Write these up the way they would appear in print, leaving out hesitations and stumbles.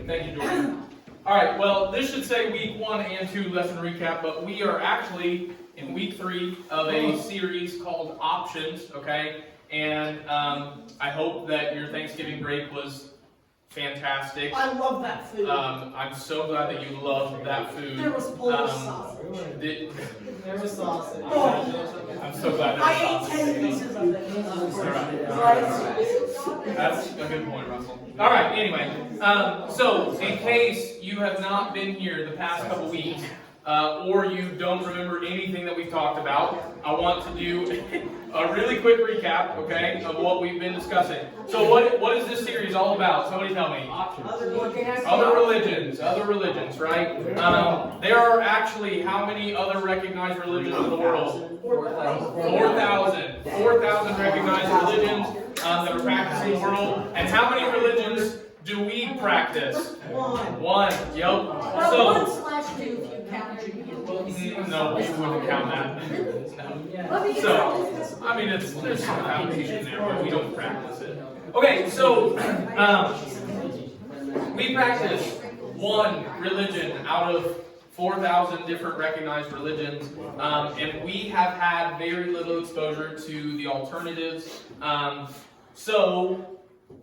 Thank you, Jordan. All right, well, this should say week 1 and 2 lesson recap, but we are actually in week 3 of a series called Options, okay? And I hope that your Thanksgiving break was fantastic. I love that food. I'm so glad that you loved that food. There was Polish sausage. There was sausage. I'm so glad there was I ate sausage. 10 pieces of it. Alright. That's a good point, Russell. Alright, anyway. So, in case you have not been here the past couple weeks, or you don't remember anything that we've talked about, I want to do a really quick recap, okay, of what we've been discussing. So what is this series all about? Somebody tell me. Other religions, right? There are actually how many other recognized religions in the world? 4,000. 4,000 recognized religions that are practiced in the world. And how many religions do we practice? One. Yep. Well, 1/2 if you count Judaism. No, we wouldn't count that. No. So, I mean, there's some foundation there, but we don't practice it. Okay, so we practice one religion out of 4,000 different recognized religions, and we have had very little exposure to the alternatives. So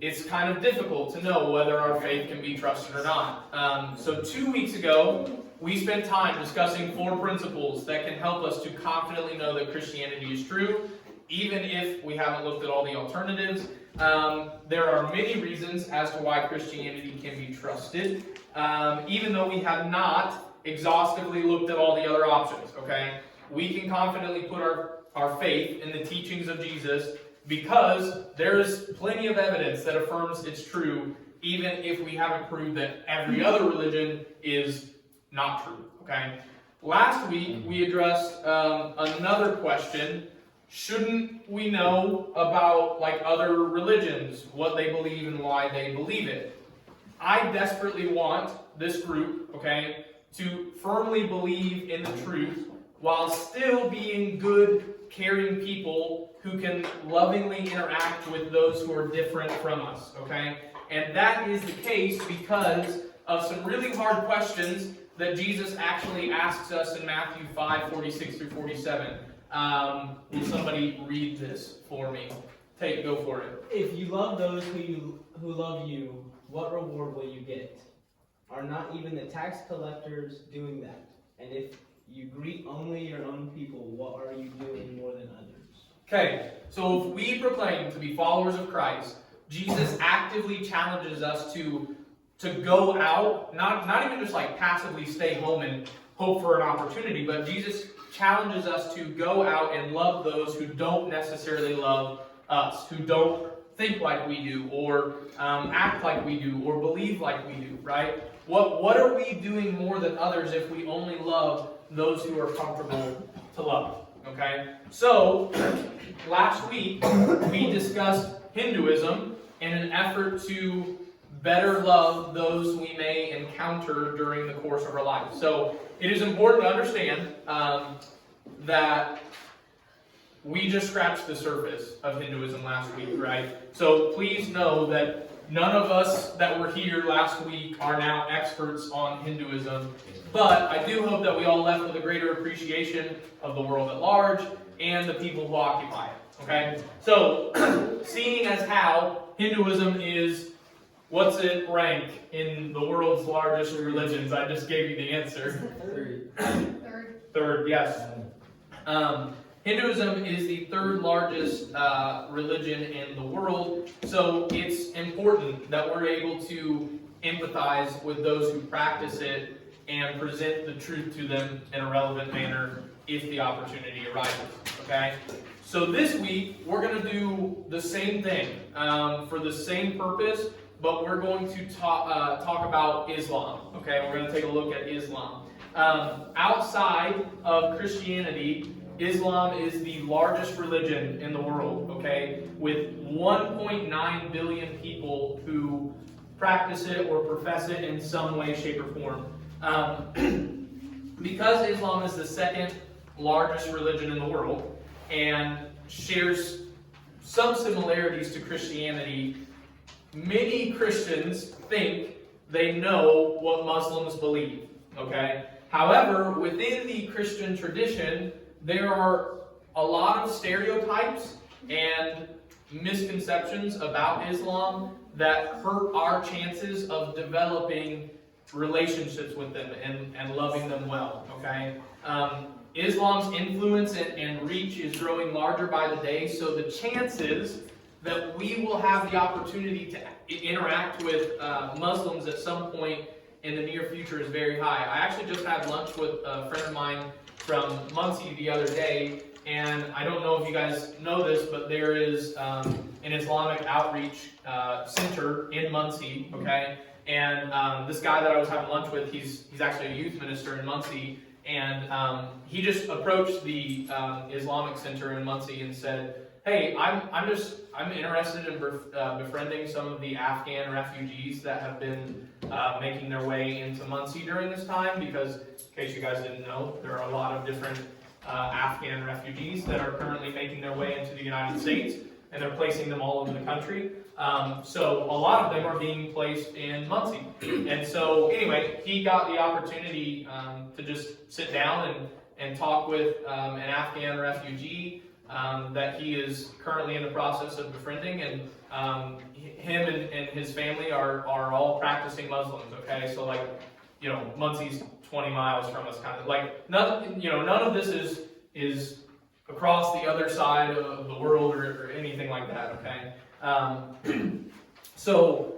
it's kind of difficult to know whether our faith can be trusted or not. So 2 weeks ago, we spent time discussing 4 principles that can help us to confidently know that Christianity is true, even if we haven't looked at all the alternatives. There are many reasons as to why Christianity can be trusted, even though we have not exhaustively looked at all the other options, okay? We can confidently put our faith in the teachings of Jesus because there's plenty of evidence that affirms it's true, even if we haven't proved that every other religion is not true, okay? Last week, we addressed another question. Shouldn't we know about other religions, what they believe and why they believe it? I desperately want this group, okay, to firmly believe in the truth while still being good, caring people who can lovingly interact with those who are different from us, okay? And that is the case because of some really hard questions that Jesus actually asks us in Matthew 5:46-47. Will somebody read this for me? Go for it. If you love those who love you, what reward will you get? Are not even the tax collectors doing that? And if you greet only your own people, what are you doing more than others? Okay, so if we proclaim to be followers of Christ, Jesus actively challenges us to go out, not even just passively stay home and hope for an opportunity, but Jesus challenges us to go out and love those who don't necessarily love us, who don't think like we do, or act like we do, or believe like we do, right? What are we doing more than others if we only love those who are comfortable to love? Okay? So, last week, we discussed Hinduism in an effort to better love those we may encounter during the course of our life. So, it is important to understand that we just scratched the surface of Hinduism last week, right? So please know that none of us that were here last week are now experts on Hinduism, but I do hope that we all left with a greater appreciation of the world at large and the people who occupy it, okay? So, seeing as how Hinduism is, what's it rank in the world's largest religions? I just gave you the answer. Third, yes. Hinduism is the 3rd largest religion in the world, so it's important that we're able to empathize with those who practice it and present the truth to them in a relevant manner if the opportunity arises, okay? So this week, we're going to do the same thing for the same purpose, but we're going to talk about Islam, okay? We're going to take a look at Islam. Outside of Christianity, Islam is the largest religion in the world, okay? With 1.9 billion people who practice it or profess it in some way, shape, or form. Because Islam is the 2nd largest religion in the world and shares some similarities to Christianity, many Christians think they know what Muslims believe, okay? However, within the Christian tradition, there are a lot of stereotypes and misconceptions about Islam that hurt our chances of developing relationships with them and loving them well, okay? Islam's influence and reach is growing larger by the day, so the chances that we will have the opportunity to interact with Muslims at some point in the near future is very high. I actually just had lunch with a friend of mine from Muncie the other day, and I don't know if you guys know this, but there is an Islamic outreach center in Muncie, okay? And this guy that I was having lunch with, he's actually a youth minister in Muncie, and he just approached the Islamic center in Muncie and said, "Hey, I'm interested in befriending some of the Afghan refugees that have been making their way into Muncie during this time, because in case you guys didn't know, there are a lot of different Afghan refugees that are currently making their way into the United States, and they're placing them all over the country. So a lot of them are being placed in Muncie." And so anyway, he got the opportunity to just sit down and talk with an Afghan refugee that he is currently in the process of befriending, and him and his family are all practicing Muslims, okay? So like, you know, Muncie's 20 miles from us, kind of like, none of this is across the other side of the world or anything like that, okay? So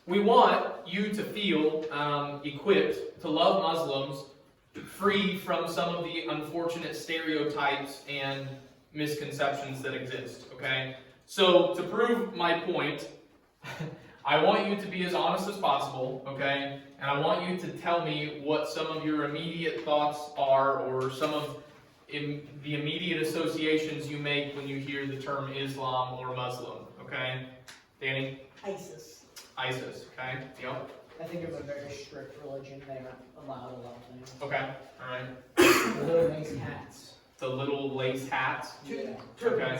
we want you to feel equipped to love Muslims, free from some of the unfortunate stereotypes and misconceptions that exist, okay? So to prove my point, I want you to be as honest as possible, okay? And I want you to tell me what some of your immediate thoughts are, or some of the immediate associations you make when you hear the term Islam or Muslim, okay? Danny? ISIS. ISIS, okay? Yep. I think it's a very strict religion. They aren't allowed a lot of things. Okay, alright. The little lace hats. The little lace hats? Yeah. Okay.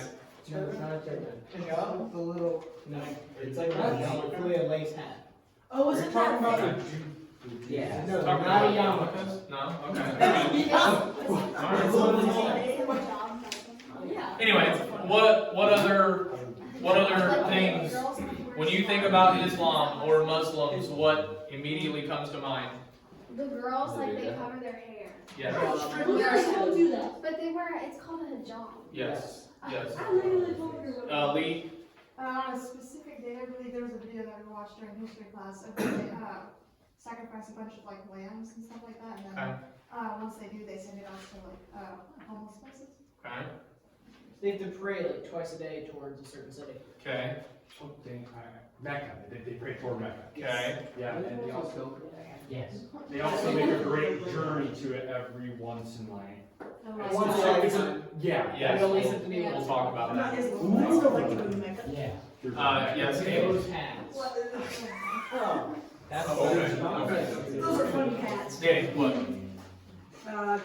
No, it's not a turban. No. The little. No, it's like a lace hat. Oh, is it that thing? Yeah. No, No, not a yarmulke. No? Okay. Yeah. Anyway, what other things, when you think about Islam or Muslims, what immediately comes to mind? The girls, like, they cover their hair. Yes. Girls still do that. But they wear, it's called a hijab. Yes. Yes. I literally told her. Lee? On a specific day, I believe there was a video that we watched during history class of they sacrifice a bunch of like lambs and stuff like that, and then once they do, they send it out to like homeless places. Okay. They have to pray like twice a day towards a certain city. Okay. Mecca. They pray toward Mecca. Okay. Yeah, and they also Yes. make a great journey to it every once in like. Once It's a a- yeah. Yes. At least at the beginning. We'll talk about Not that. Islam. I still like to go to Mecca. Yeah. Yes, Amy. Those hats. Oh, That's Okay. those are funny hats. Danny, what? Like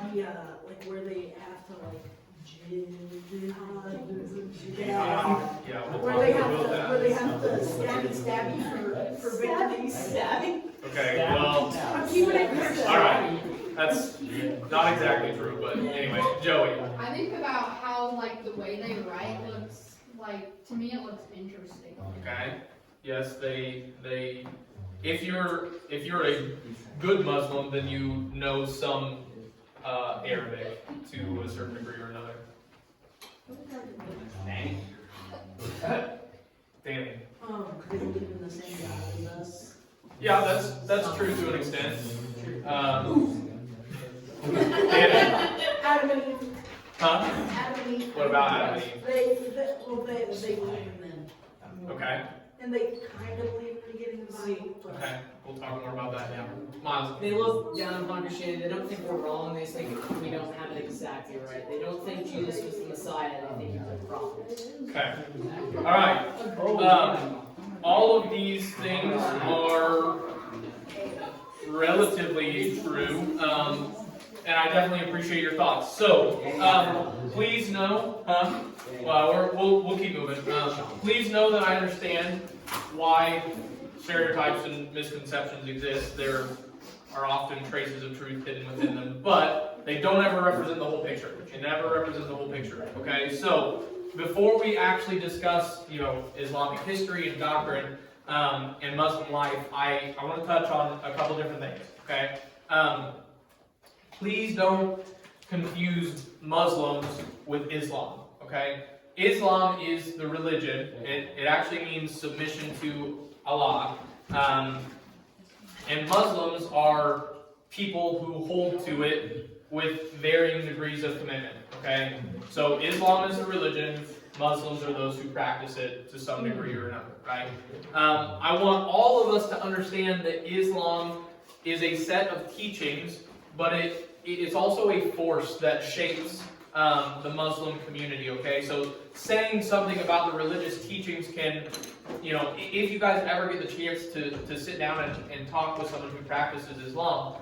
where they have to like jihad. Yeah, we'll Where they talk have about to, that. where they have to stab you for Vietnamese stabbing. Okay, well, I'm keeping it Christian. alright. That's not exactly true, but anyway, Joey. I think about how, like, the way they write looks, like, to me it looks interesting. Okay. Yes, they if you're a good Muslim, then you know some Arabic to a certain degree or another. Danny. They believe in the same God as us. Yeah, that's true to an extent. Danny. Adam and Eve. Huh? Adam and Eve. What about Adam and Eve? They believe in them. Okay. And they kind of believe in getting the sea. Okay. We'll talk more about that now. Miles. They look down upon Christianity. They don't think we're wrong. They think we don't have it exactly right. They don't think Jesus was the Messiah. They think he's a prophet. Okay. All right. All of these things are relatively true, and I definitely appreciate your thoughts. So, please know, we'll keep moving. Please know that I understand why stereotypes and misconceptions exist. There are often traces of truth hidden within them, but they don't ever represent the whole picture. They never represent the whole picture. Okay, so before we actually discuss, Islamic history and doctrine and Muslim life, I want to touch on a couple different things. Okay, please don't confuse Muslims with Islam. Okay, Islam is the religion. It actually means submission to Allah. And Muslims are people who hold to it with varying degrees of commitment. Okay? So Islam is a religion, Muslims are those who practice it to some degree or another, right? I want all of us to understand that Islam is a set of teachings, but it's also a force that shapes the Muslim community, okay? So saying something about the religious teachings can, if you guys ever get the chance to sit down and talk with someone who practices Islam,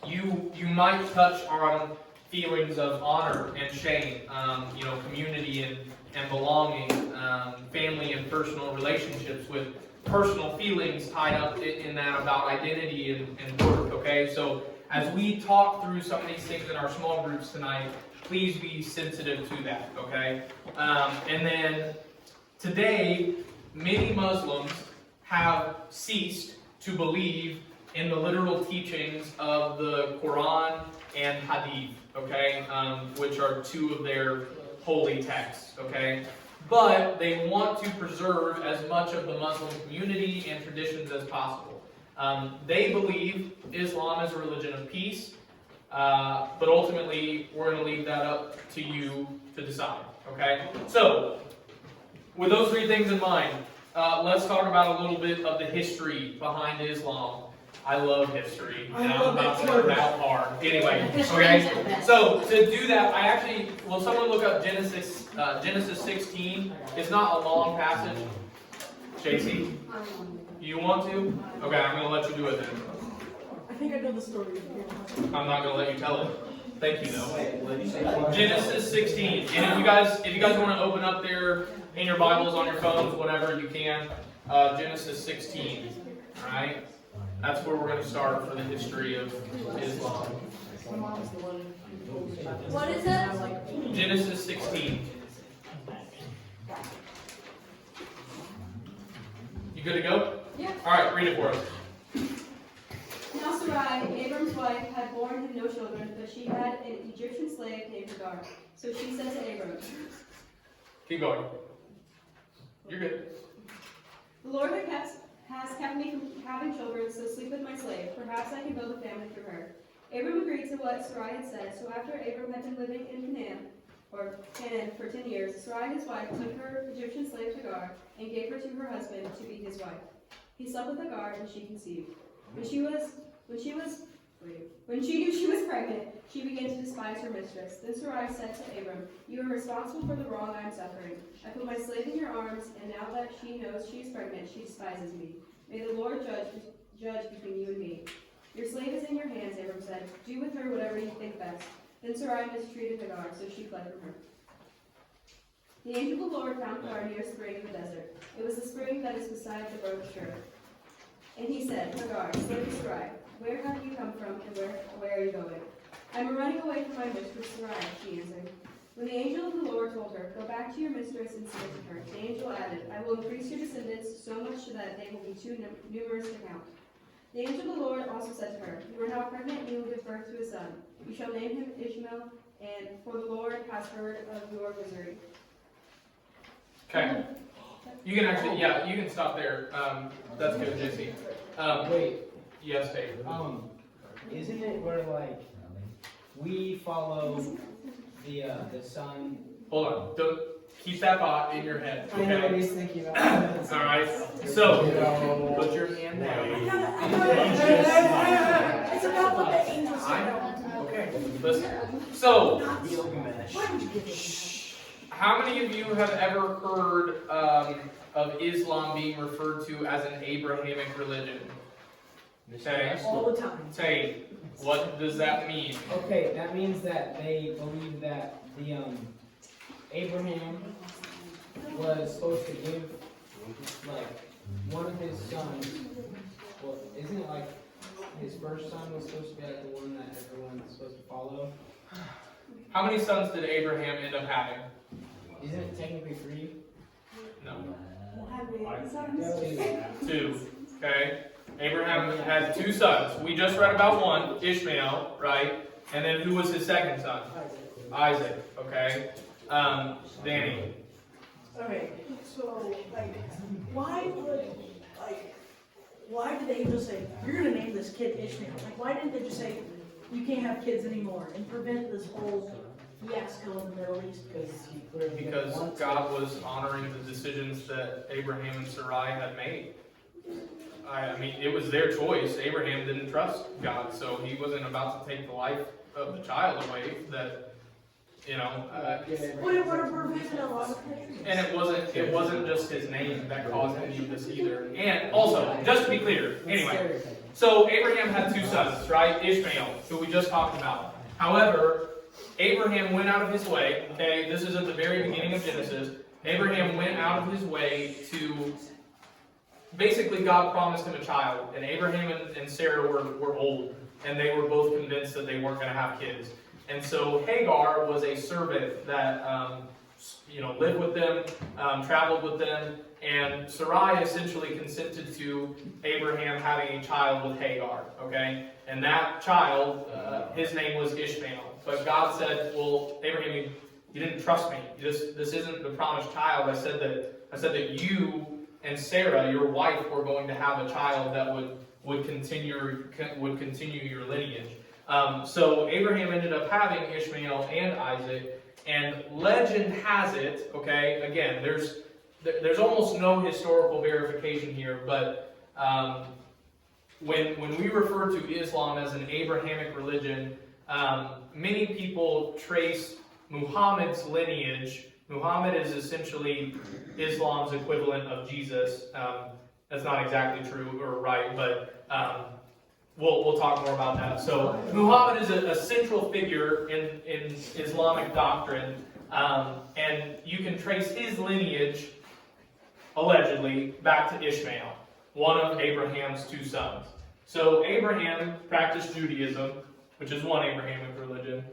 you might touch on feelings of honor and shame, community and belonging, family and personal relationships with personal feelings tied up in that about identity and worth, okay? So as we talk through some of these things in our small groups tonight, please be sensitive to that, okay? And then today, many Muslims have ceased to believe in the literal teachings of the Quran and Hadith, okay? Which are two of their holy texts, okay? But they want to preserve as much of the Muslim community and traditions as possible. They believe Islam is a religion of peace, but ultimately we're going to leave that up to you to decide, okay? So, with those three things in mind, let's talk about a little bit of the history behind Islam. I love history, and I'm about to learn that hard. Anyway, okay? So, to do that, will someone look up Genesis 16? It's not a long passage. JC? You want to? Okay, I'm going to let you do it then. I think I know the story. I'm not going to let you tell it. Thank you, though. Genesis 16. And if you guys want to open up there in your Bibles, on your phones, whatever you can, Genesis 16. Alright? That's where we're going to start for the history of Islam. What is it? Genesis 16. You good to go? Yeah. Alright, read it for us. Now Sarai, Abram's wife, had borne him no children, but she had an Egyptian slave named Hagar. So she said to Abram, Keep going. You're good. "The Lord has kept me from having children, so sleep with my slave. Perhaps I can build a family through her." Abram agreed to what Sarai had said. So after Abram had been living in Canaan for 10 years, Sarai his wife took her Egyptian slave Hagar and gave her to her husband to be his wife. He slept with Hagar and she conceived. When she knew she was pregnant, she began to despise her mistress. Then Sarai said to Abram, "You are responsible for the wrong I am suffering. I put my slave in your arms, and now that she knows she is pregnant, she despises me. May the Lord judge between you and me." "Your slave is in your hands," Abram said. "Do with her whatever you think best." Then Sarai mistreated Hagar, so she fled from her. The angel of the Lord found Hagar near a spring in the desert. It was the spring that is beside the brook Shur. And he said, "Hagar, slave of Sarai, where have you come from, and where are you going?" "I am running away from my mistress Sarai," she answered. When the angel of the Lord told her, "Go back to your mistress and say to her," the angel added, "I will increase your descendants so much so that they will be too numerous to count." The angel of the Lord also said to her, "You are now pregnant, and you will give birth to a son. You shall name him Ishmael, and for the Lord has heard of your misery." Okay. You can you can stop there. That's good, JC. Wait, Yes, Dave. isn't it where we follow the sun? Hold on. Don't keep that thought in your head. I know what Okay. he's thinking about. All right. So put your hand down. It's about what the angels Okay. Listen. So, how many of you have ever heard of Islam being referred to as an Abrahamic religion? Say, all the time. say, what does that mean? Okay, that means that they believe that the Abraham was supposed to give one of his sons, well, isn't it like his first son was supposed to be like the one that everyone's supposed to follow? How many sons did Abraham end up having? Isn't it technically 3? No. Two. 2. Okay. Abraham had 2 sons. We just read about one, Ishmael, right? And then who was his second son? Isaac. Okay. Danny. Okay, so, like, why did they just say, you're gonna name this kid Ishmael? Like, why didn't they just say, you can't have kids anymore, and prevent this whole fiasco in the Middle East? Because God was honoring the decisions that Abraham and Sarai had made. I mean, it was their choice. Abraham didn't trust God, so he wasn't about to take the life of the child away. That, you know. But it would have prevented a lot of things. And it wasn't just his name that caused any of this either. And also, just to be clear, anyway. So Abraham had 2 sons, right? Ishmael, who we just talked about. However, Abraham went out of his way. Okay, this is at the very beginning of Genesis. Abraham went out of his way to. Basically, God promised him a child, and Abraham and Sarah were old, and they were both convinced that they weren't going to have kids. And so Hagar was a servant that lived with them, traveled with them, and Sarai essentially consented to Abraham having a child with Hagar. Okay, and that child, his name was Ishmael. But God said, "Well, Abraham, you didn't trust me. This isn't the promised child. I said that you and Sarah, your wife, were going to have a child that would continue your lineage." So Abraham ended up having Ishmael and Isaac, and legend has it. Okay, again, there's almost no historical verification here, but when we refer to Islam as an Abrahamic religion, many people trace Muhammad's lineage. Muhammad is essentially Islam's equivalent of Jesus. That's not exactly true or right, but we'll talk more about that. So Muhammad is a central figure in Islamic doctrine, and you can trace his lineage, allegedly, back to Ishmael, one of Abraham's 2 sons. So Abraham practiced Judaism, which is one Abrahamic religion.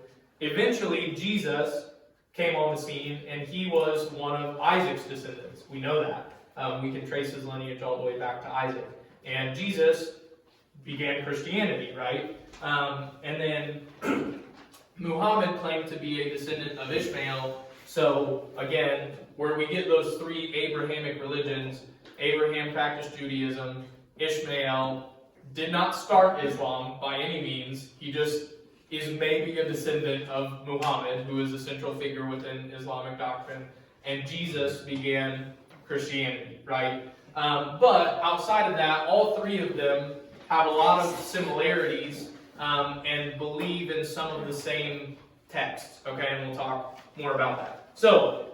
Eventually, Jesus came on the scene, and he was one of Isaac's descendants. We know that. We can trace his lineage all the way back to Isaac. And Jesus began Christianity, right? And then Muhammad claimed to be a descendant of Ishmael. So, again, where we get those 3 Abrahamic religions, Abraham practiced Judaism, Ishmael did not start Islam by any means. He just is maybe a descendant of Muhammad, who is a central figure within Islamic doctrine, and Jesus began Christianity, right? But outside of that, all 3 of them have a lot of similarities and believe in some of the same texts, okay? And we'll talk more about that. So,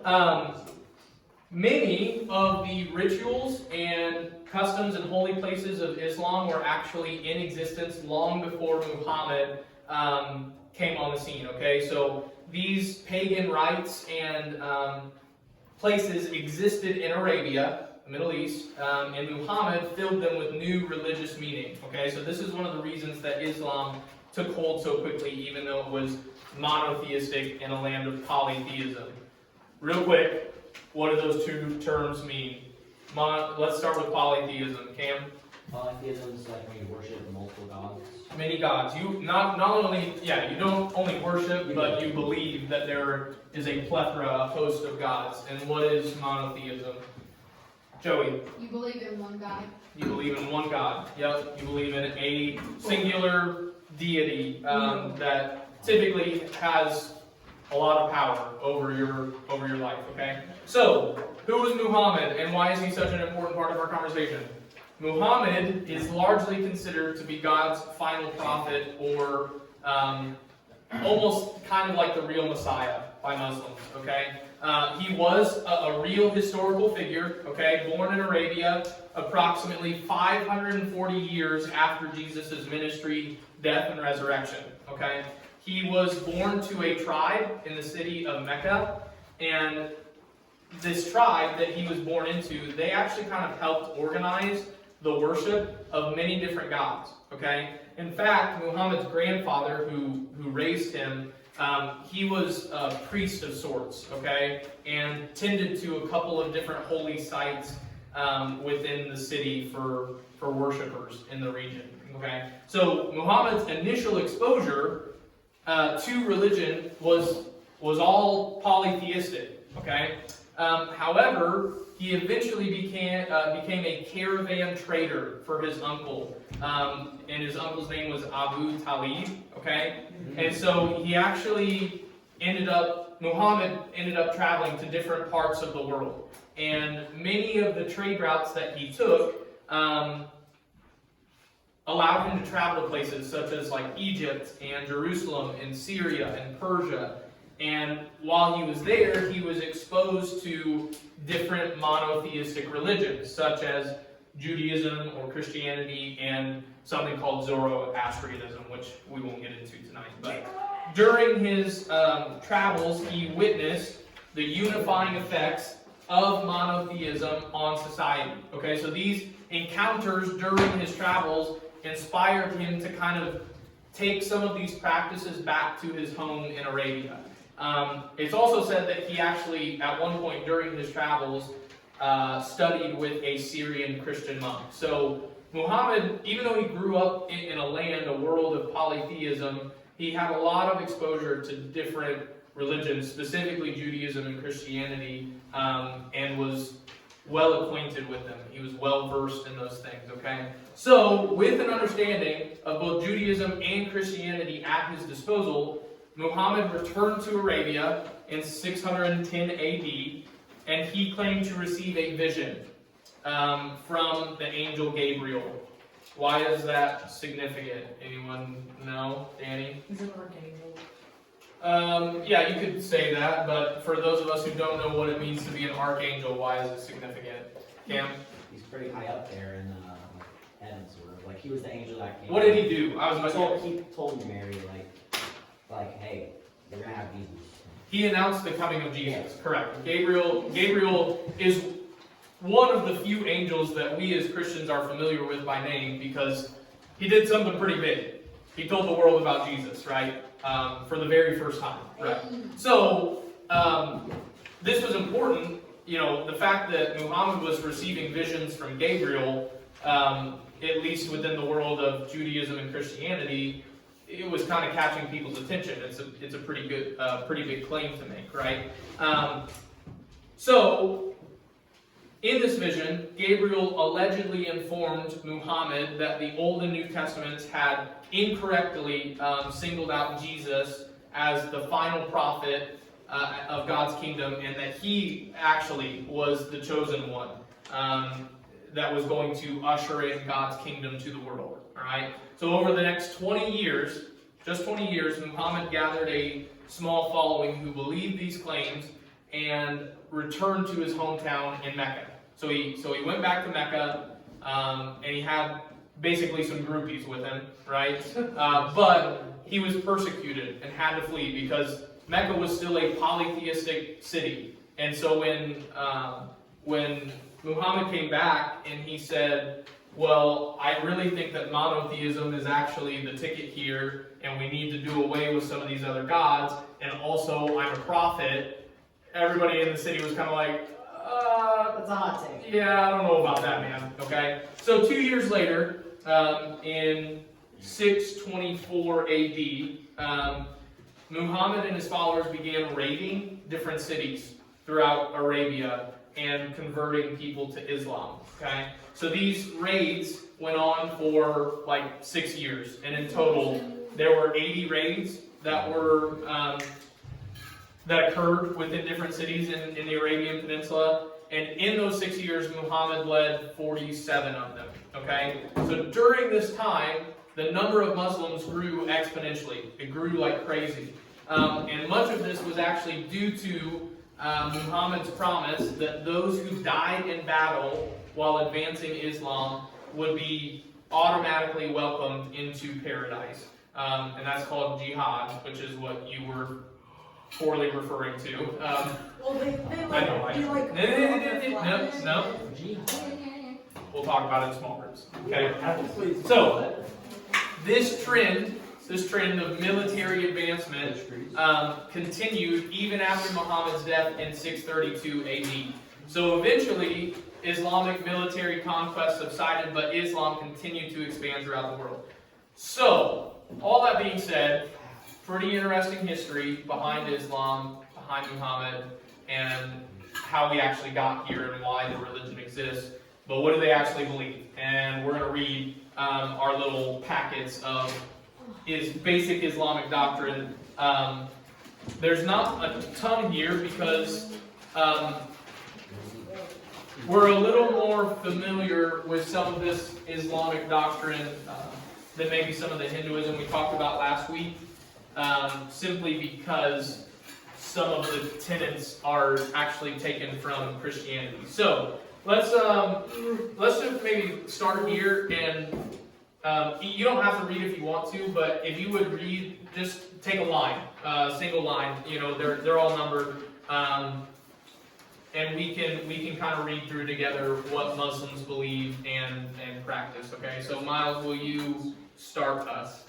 many of the rituals and customs and holy places of Islam were actually in existence long before Muhammad came on the scene, okay? So these pagan rites and places existed in Arabia, the Middle East, and Muhammad filled them with new religious meaning, okay? So this is one of the reasons that Islam took hold so quickly, even though it was monotheistic in a land of polytheism. Real quick, what do those 2 terms mean? Let's start with polytheism. Cam? Polytheism is like when you worship multiple gods. Many gods. You not only you don't only worship, but you believe that there is a plethora, a host of gods. And what is monotheism? Joey. You believe in one God. You believe in one God. Yep. You believe in a singular deity that typically has a lot of power over your life. Okay. So, who was Muhammad, and why is he such an important part of our conversation? Muhammad is largely considered to be God's final prophet, or almost kind of like the real Messiah by Muslims, okay? He was a real historical figure, okay? Born in Arabia, approximately 540 years after Jesus' ministry, death, and resurrection, okay? He was born to a tribe in the city of Mecca, and this tribe that he was born into, they actually kind of helped organize the worship of many different gods. Okay? In fact, Muhammad's grandfather, who raised him, he was a priest of sorts, okay, and tended to a couple of different holy sites within the city for worshipers in the region. Okay, so Muhammad's initial exposure to religion was all polytheistic. Okay, however, he eventually became a caravan trader for his uncle, and his uncle's name was Abu Talib. Okay, and so Muhammad ended up traveling to different parts of the world, and many of the trade routes that he took allowed him to travel to places such as like Egypt and Jerusalem and Syria and Persia. And while he was there, he was exposed to different monotheistic religions, such as Judaism or Christianity and something called Zoroastrianism, which we won't get into tonight. But during his travels, he witnessed the unifying effects of monotheism on society. Okay, so these encounters during his travels inspired him to kind of take some of these practices back to his home in Arabia. It's also said that he actually, at one point during his travels, studied with a Syrian Christian monk. So Muhammad, even though he grew up in a world of polytheism, he had a lot of exposure to different religions, specifically Judaism and Christianity, and was well acquainted with them. He was well versed in those things, okay? So, with an understanding of both Judaism and Christianity at his disposal, Muhammad returned to Arabia in 610 AD, and he claimed to receive a vision from the angel Gabriel. Why is that significant? Anyone know? Danny? He's an archangel. Yeah, you could say that, but for those of us who don't know what it means to be an archangel, why is it significant? Cam? He's pretty high up there in heaven, sort of. Like, he was the angel that came. What did he do? I was about to He told Mary, like, hey, you're gonna have Jesus. He announced the coming of Jesus. Correct. Gabriel is one of the few angels that we as Christians are familiar with by name because he did something pretty big. He told the world about Jesus, right? For the very first time, right? So, this was important. You know, the fact that Muhammad was receiving visions from Gabriel, at least within the world of Judaism and Christianity, it was kind of catching people's attention. It's a pretty big claim to make, right? So, in this vision, Gabriel allegedly informed Muhammad that the Old and New Testaments had incorrectly singled out Jesus as the final prophet of God's kingdom, and that he actually was the chosen one that was going to usher in God's kingdom to the world. All right. So over the next 20 years, just 20 years, Muhammad gathered a small following who believed these claims and returned to his hometown in Mecca. So he went back to Mecca, and he had basically some groupies with him, right? But he was persecuted and had to flee because Mecca was still a polytheistic city. And so when Muhammad came back and he said, well, I really think that monotheism is actually the ticket here, and we need to do away with some of these other gods, and also I'm a prophet, everybody in the city was kind of like, That's a hot take. yeah, I don't know about that, man. Okay? So 2 years later, in 624 AD, Muhammad and his followers began raiding different cities throughout Arabia and converting people to Islam. Okay? So these raids went on for like 6 years, and in total, there were 80 raids that were that occurred within different cities in the Arabian Peninsula. And in those 6 years, Muhammad led 47 of them. Okay? So during this time, the number of Muslims grew exponentially. It grew like crazy. And much of this was actually due to Muhammad's promise that those who died in battle while advancing Islam would be automatically welcomed into paradise. And that's called Jihad, which is what you were poorly referring to. Well, they I like, know, I do know. like. No. We'll talk about it in small groups. Okay. So this trend of military advancement continued even after Muhammad's death in 632 AD. So eventually, Islamic military conquest subsided, but Islam continued to expand throughout the world. So, all that being said, pretty interesting history behind Islam, behind Muhammad, and how we actually got here and why the religion exists. But what do they actually believe? And we're going to read our little packets of basic Islamic doctrine. There's not a ton here because we're a little more familiar with some of this Islamic doctrine than maybe some of the Hinduism we talked about last week, simply because some of the tenets are actually taken from Christianity. So let's just maybe start here, and you don't have to read if you want to, but if you would read, just take a line, single line. You know, they're all numbered. And we can kind of read through together what Muslims believe and practice. Okay, so Miles, will you start us?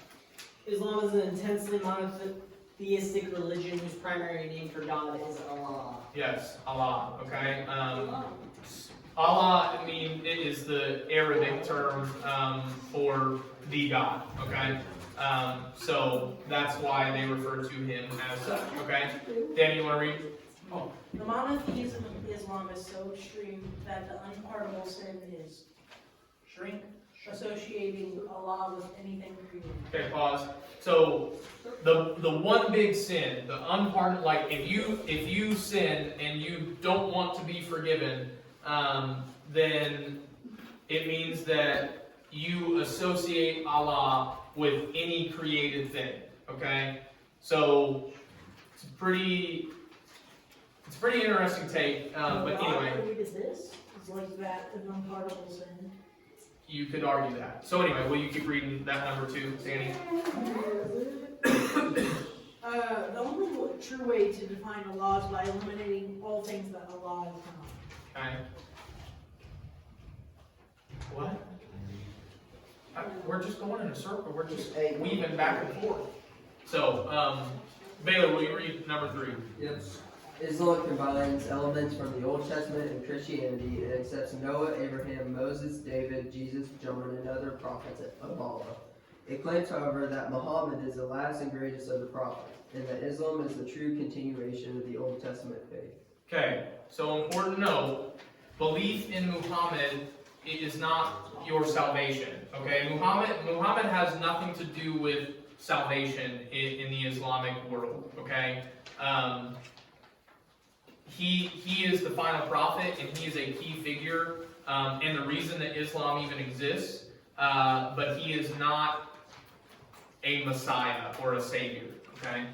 Islam is an intensely monotheistic religion whose primary name for God is Allah. Yes, Allah. Okay. Allah, it is the Arabic term for the God. Okay. So that's why they refer to him as such. Okay. Danny, you want to read? The monotheism of Islam is so extreme that the unpardonable sin is shrink, associating Allah with anything created. Okay, pause. So the one big sin, the unpardonable, like if you sin and you don't want to be forgiven, then it means that you associate Allah with any created thing. Okay, so it's pretty interesting take. But anyway, Is this? It's like that an unpardonable sin. you could argue that. So anyway, will you keep reading that number 2, Sandy? The only true way to define Allah is by eliminating all things that Allah is not. Okay. What? We're just going in a circle. We're just weaving back and forth. So, Baylor, will you read number 3? Yes. Islam combines elements from the Old Testament and Christianity and accepts Noah, Abraham, Moses, David, Jesus, John, and other prophets of Allah. It claims, however, that Muhammad is the last and greatest of the prophets, and that Islam is the true continuation of the Old Testament faith. Okay, so important to know, belief in Muhammad is not your salvation. Okay, Muhammad has nothing to do with salvation in the Islamic world. Okay. He is the final prophet, and he is a key figure, and the reason that Islam even exists, but he is not a Messiah or a Savior, okay?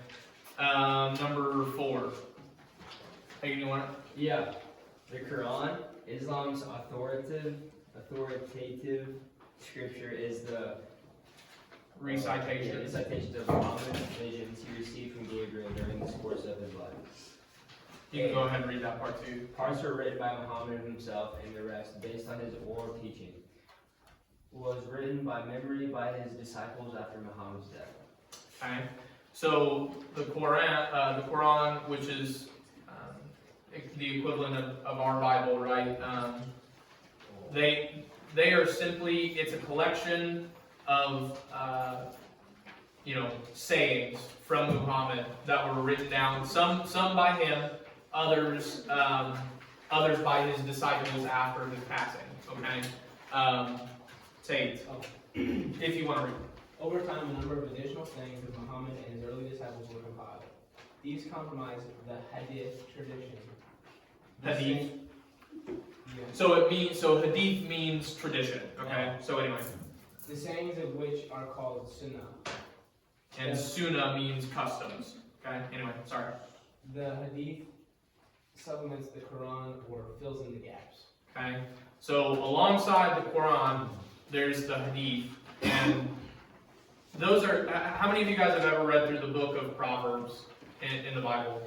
Number 4. Hey, you want it? Yeah. The Quran, Islam's authoritative scripture, is the Recitation. Recitations of Muhammad's visions he received from Gabriel during the course of his life. You can go ahead and read that part too. Parts are written by Muhammad himself, and the rest, based on his oral teaching, was written by memory by his disciples after Muhammad's death. Okay, so the Quran, which is the equivalent of our Bible, right? They are simply, it's a collection of sayings from Muhammad that were written down. Some by him, others by his disciples after his passing. Okay, Tate, if you want to read. Over time, a number of additional sayings of Muhammad and his early disciples were compiled. These comprise the Hadith tradition. Hadith. So Hadith means tradition. Okay. So anyway. The sayings of which are called Sunnah. And Sunnah means customs. Okay. Anyway, sorry. The Hadith supplements the Quran or fills in the gaps. Okay. So alongside the Quran, there's the Hadith, and those are. How many of you guys have ever read through the book of Proverbs in the Bible?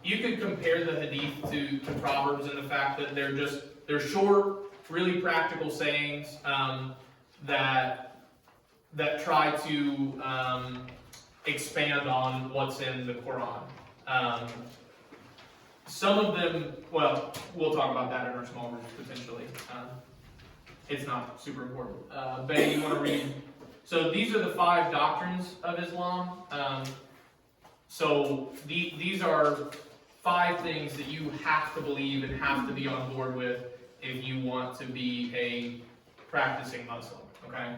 You could compare the Hadith to Proverbs in the fact that they're short, really practical sayings that try to expand on what's in the Quran. Some of them, well, we'll talk about that in our small groups potentially. It's not super important. Bay, you want to read? So these are the 5 doctrines of Islam. So these are 5 things that you have to believe and have to be on board with if you want to be a practicing Muslim. Okay?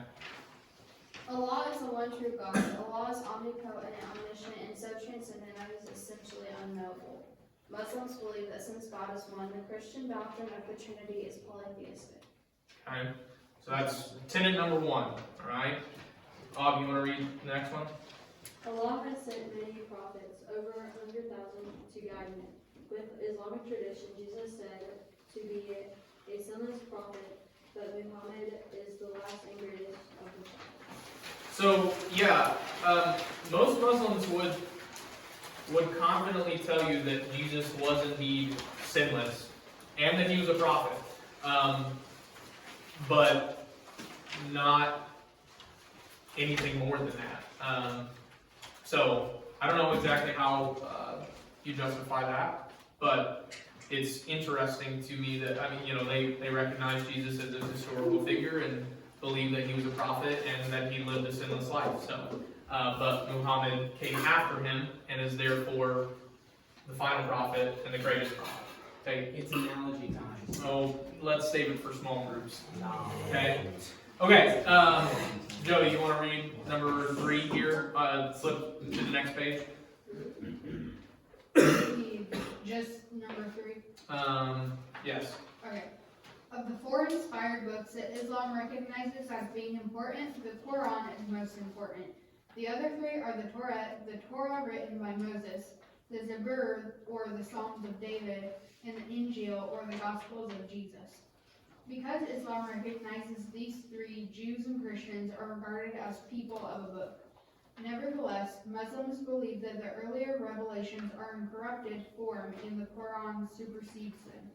Allah is the one true God. Allah is omnipotent and omniscient and so transcendent that it is essentially unknowable. Muslims believe that since God is one, the Christian doctrine of the Trinity is polytheistic. Okay? So that's tenet number 1. Alright? Bob, you want to read the next one? Allah has sent many prophets, over 100,000, to guide men. With Islamic tradition, Jesus said to be a sinless prophet, but Muhammad is the last and greatest of the prophets. So, yeah, most Muslims would confidently tell you that Jesus was indeed sinless and that he was a prophet, but not anything more than that. So, I don't know exactly how you justify that, but it's interesting to me that, they recognize Jesus as a historical figure and believe that he was a prophet and that he lived a sinless life. So, but Muhammad came after him and is therefore the final prophet and the greatest prophet. Okay? It's analogy time. So let's save it for small groups. No. Okay? Okay, Joey, you want to read number 3 here? Flip to the next page. Just number 3. Yes. Okay. Of the 4 inspired books that Islam recognizes as being important, the Quran is most important. The other 3 are the Torah written by Moses, the Zabur, or the Psalms of David, and the Injil, or the Gospels of Jesus. Because Islam recognizes these 3, Jews and Christians are regarded as people of a book. Nevertheless, Muslims believe that the earlier revelations are in corrupted form and the Quran supersedes them.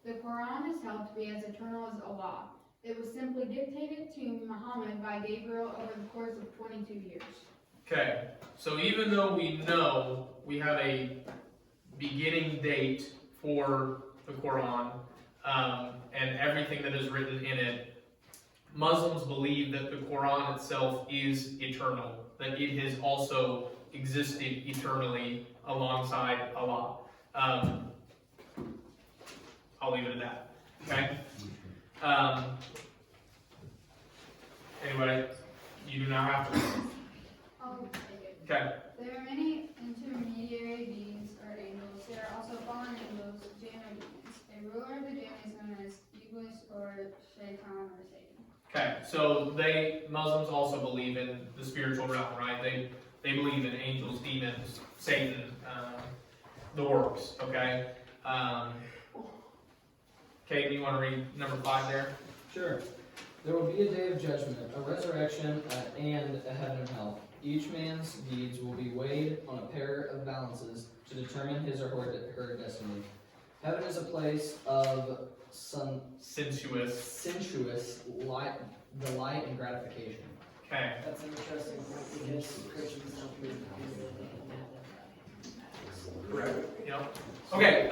The Quran is held to be as eternal as Allah. It was simply dictated to Muhammad by Gabriel over the course of 22 years. Okay, so even though we know we have a beginning date for the Quran and everything that is written in it, Muslims believe that the Quran itself is eternal, that it has also existed eternally alongside Allah. I'll leave it at that. Okay? Anyway, you do not have to. I'll take it. Okay. There are many intermediary beings or angels. There are also fallen angels, Jinn or demons. A ruler of the Jinn is known as Iblis or Shaitan or Satan. Okay, so Muslims also believe in the spiritual realm, right? They believe in angels, demons, Satan, the works, okay? Kate, do you want to read number 5 there? Sure. There will be a day of judgment, a resurrection, and a heaven and hell. Each man's deeds will be weighed on a pair of balances to determine his or her destiny. Heaven is a place of sensuous light, delight, and gratification. Okay. That's an interesting point because Christians don't believe in Correct. Yep. Okay,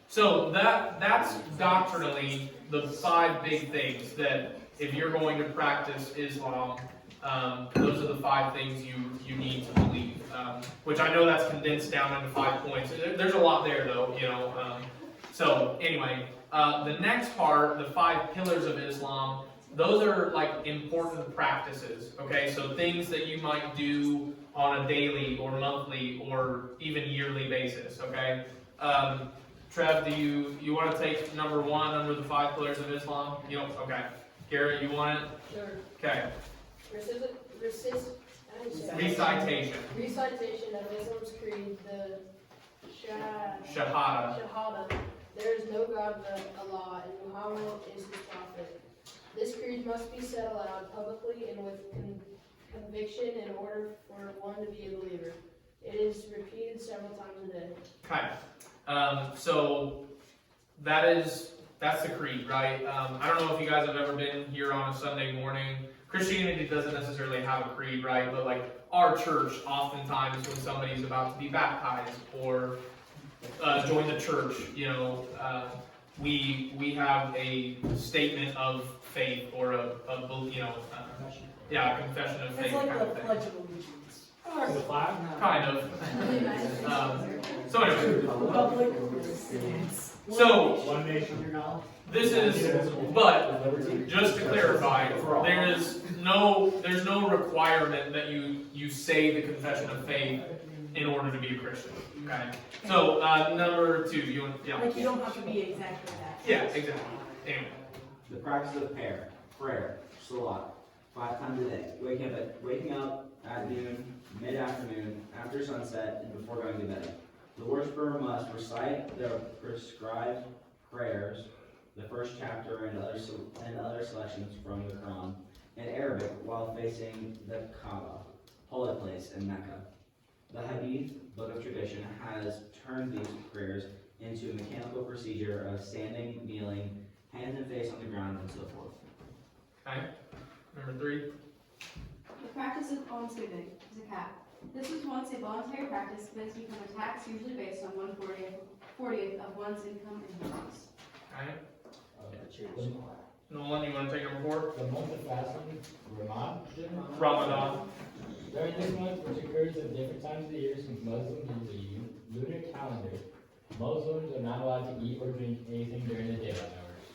so that's doctrinally the 5 big things that if you're going to practice Islam, those are the 5 things you need to believe. Which I know that's condensed down into 5 points. There's a lot there though, So anyway, the next part, the 5 pillars of Islam, those are like important practices. Okay, so things that you might do on a daily or monthly or even yearly basis. Okay. Trev, do you want to take number 1 under the 5 pillars of Islam? Okay. Garrett, you want it? Sure. Okay. Recitation. Recitation of Islam's creed, the Shahada. Shahada. There is no God but Allah, and Muhammad is his prophet. This creed must be said aloud, publicly, and with conviction in order for one to be a believer. It is repeated several times a day. Okay. So that's the creed, right? I don't know if you guys have ever been here on a Sunday morning. Christianity doesn't necessarily have a creed, right? But like our church, oftentimes when somebody's about to be baptized or join the church, we have a statement of faith or a confession of faith. It's like kind the of thing. Pledge of Allegiance. To the flag? Kind of. So anyway, so One nation. this is, but just to clarify, there's no requirement that you say the confession of faith in order to be a Christian. Okay. So number 2, Like you don't have to be exactly that. Yeah, exactly. Anyway. The practice of prayer, salat, 5 times a day. Waking up at noon, mid-afternoon, after sunset, and before going to bed. The worshiper must recite the prescribed prayers, the first chapter and other selections from the Quran, in Arabic while facing the Kaaba, holy place in Mecca. The Hadith, book of tradition, has turned these prayers into a mechanical procedure of standing, kneeling, hands and face on the ground, and so forth. Okay. Number 3. The practice of almsgiving, zakat. This was once a voluntary practice, but has become a tax usually based on 1/40th of one's income in the house. Okay. Nolan, you want to take number 4? The month of fasting, Ramadan. During this month, which occurs at different times of the year since Muslims use a lunar calendar, Muslims are not allowed to eat or drink anything during the daylight hours.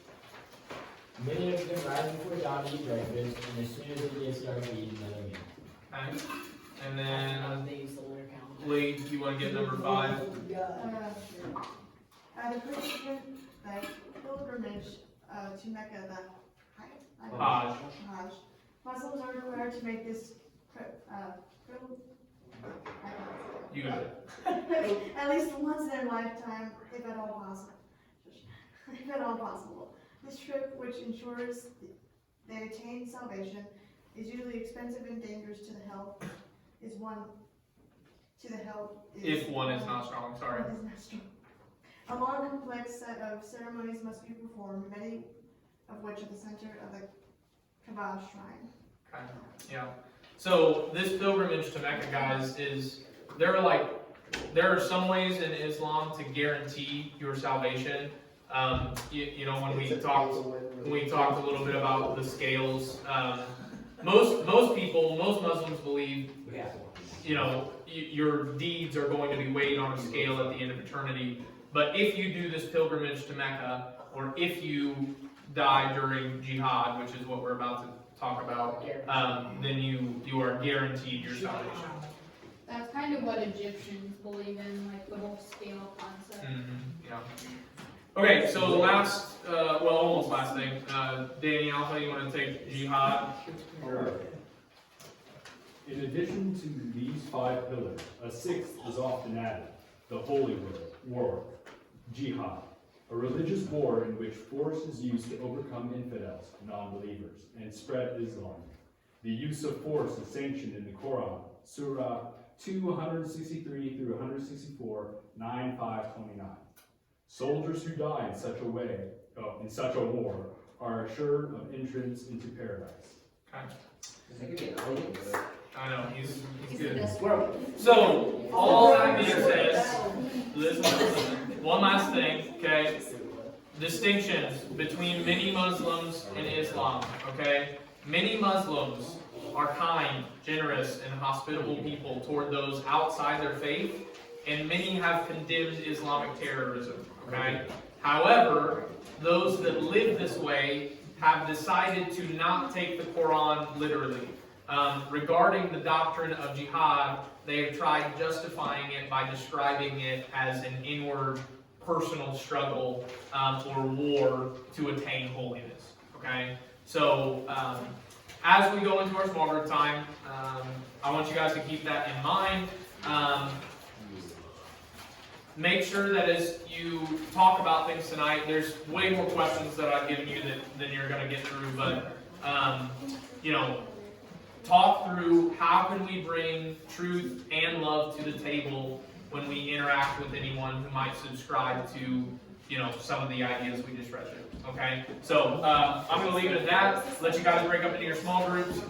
Many of them rise before dawn to eat breakfast, and as soon as it gets dark, they eat another meal. Okay. And then They use the lunar calendar. Lee, you want to get number 5? The Christian pilgrimage to Mecca, Hajj. Hajj. Muslims are required to make this You got it. at least once in their lifetime, if at all possible. This trip, which ensures they attain salvation, is usually expensive and dangerous to the health. If one is not strong, sorry. One is not strong. A long, complex set of ceremonies must be performed, many of which are the center of the Kaaba shrine. Okay. Yeah. So this pilgrimage to Mecca, guys, there are some ways in Islam to guarantee your salvation. When we talked a little bit about the scales, most Muslims believe, your deeds are going to be weighed on a scale at the end of eternity. But if you do this pilgrimage to Mecca, or if you die during Jihad, which is what we're about to talk about, then you are guaranteed your salvation. That's kind of what Egyptians believe in, like the whole scale concept. Yeah. Okay, so the almost last thing. Danny, Alpha, you want to take Jihad? In addition to these 5 pillars, a 6th is often added, the holy war, Jihad, a religious war in which force is used to overcome infidels, non-believers, and spread Islam. The use of force is sanctioned in the Quran, Surah 263 through 164, 9, 5, 29. Soldiers who die in such a war, are assured of entrance into paradise. Okay. I know, he's good. So, all that being said, listen, one last thing, okay? Distinctions between many Muslims and Islam, okay? Many Muslims are kind, generous, and hospitable people toward those outside their faith, and many have condemned Islamic terrorism, okay? However, those that live this way have decided to not take the Quran literally. Regarding the doctrine of jihad, they have tried justifying it by describing it as an inward personal struggle or war to attain holiness. Okay? So, as we go into our small group time, I want you guys to keep that in mind. Make sure that as you talk about things tonight, there's way more questions that I've given you than you're going to get through, but, talk through how can we bring truth and love to the table when we interact with anyone who might subscribe to, some of the ideas we just read through. Okay? So I'm going to leave it at that. Let you guys break up into your small groups.